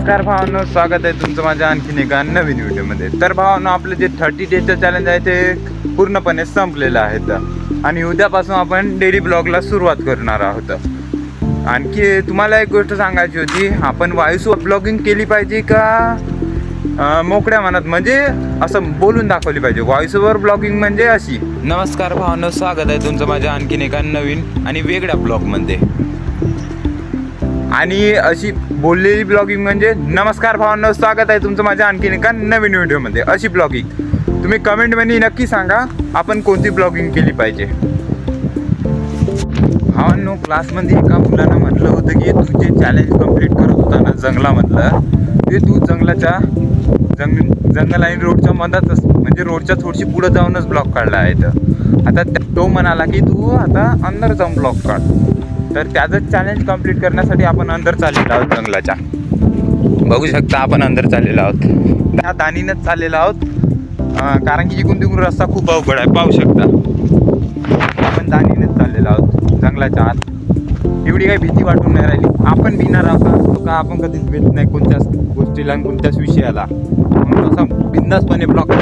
नमस्कार भावांनो, स्वागत आहे तुमचं माझ्या आणखीन एका नवीन व्हिडिओमध्ये. तर भावांनो, आपलं जे 30 डेजचं चॅलेंज आहे ते पूर्णपणे संपलेलं आहे आणि उद्यापासून आपण डेली ब्लॉगला सुरुवात करणार आहोत. आणखी तुम्हाला एक गोष्ट सांगायची होती, आपण व्हॉइसवर ब्लॉगिंग केली पाहिजे का मोकळ्या मनात, म्हणजे असं बोलून दाखवली पाहिजे. व्हॉइसवर ब्लॉगिंग म्हणजे अशी. नमस्कार भावांनो, स्वागत आहे तुमचं माझ्या आणखीन एका नवीन आणि वेगळ्या ब्लॉगमध्ये. आणि अशी बोललेली ब्लॉगिंग म्हणजे नमस्कार भावांनो, स्वागत आहे तुमचं माझ्या आणखीन एका नवीन व्हिडिओमध्ये, अशी ब्लॉगिंग. तुम्ही कमेंटमध्ये नक्की सांगा आपण कोणती ब्लॉगिंग केली पाहिजे. भावांनो, क्लासमध्ये एका मुलानं म्हटलं होतं की तू जे चॅलेंज कंप्लीट करत होता ना जंगलामधलं, ते तू जंगलाच्या जंगल आणि रोडच्या मधातच, म्हणजे रोडच्या थोडीशी पुढे जाऊनच ब्लॉग काढला आहे. तर आता तो म्हणाला की तू आता अंदर जाऊन ब्लॉग काढ. तर त्याचं चॅलेंज कंप्लीट करण्यासाठी आपण अंदर चाललेलो आहोत जंगलाच्या. बघू शकता आपण अंदर चाललेलो आहोत. त्या दानीनंच चाललेलो आहोत, कारण की इकडून तिकडून रस्ता खूप अवघड आहे. पाहू शकता आपण दानीनंच चाललेलो आहोत जंगलाच्या आत. एवढी काही भीती वाटून नाही राहिली. आपण भिणार आहोत का? आपण कधीच भीत नाही कोणत्याच गोष्टीला आणि कोणत्याच विषयाला, म्हणून असं बिंदासपणे ब्लॉग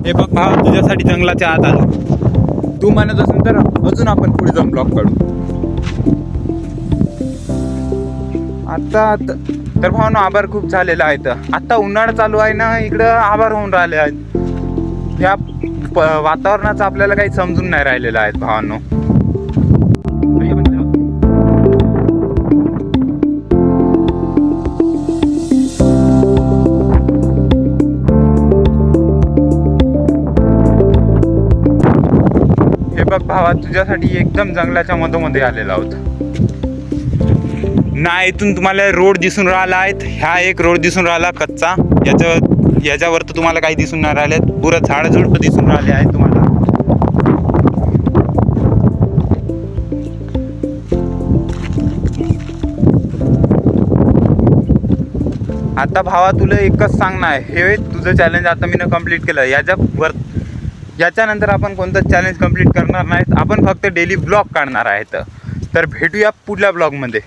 हे बघ भाव, तुझ्यासाठी जंगलाच्या आत आलो. तू म्हणत असेल तर अजून आपण पुढे जाऊन ब्लॉग काढू. आता तर भावनो, आभार खूप झालेला आहे. तर आता उन्हाळा चालू आहे ना, इकडं आभार होऊन राहिले आहेत. ह्या वातावरणाचं आपल्याला काही समजून नाही राहिलेलं आहे भावांनो. हे बघ भावा, तुझ्यासाठी एकदम जंगलाच्या मधोमध्ये आलेलो आहोत ना. इथून तुम्हाला रोड दिसून राहिला आहे. ह्या एक रोड दिसून राहिला कच्चा. याच्यावर तर तुम्हाला काही दिसून नाही राहिले. पुरं झाडझुडपं दिसून राहिले आहे तुम्हाला. आता भावा, तुला एकच सांगणं आहे, हे तुझं चॅलेंज आता मी कंप्लीट केलं. याच्यानंतर आपण कोणतं चॅलेंज कंप्लीट करणार नाहीत. आपण फक्त डेली ब्लॉग काढणार आहेत. तर भेटूया पुढल्या ब्लॉगमध्ये.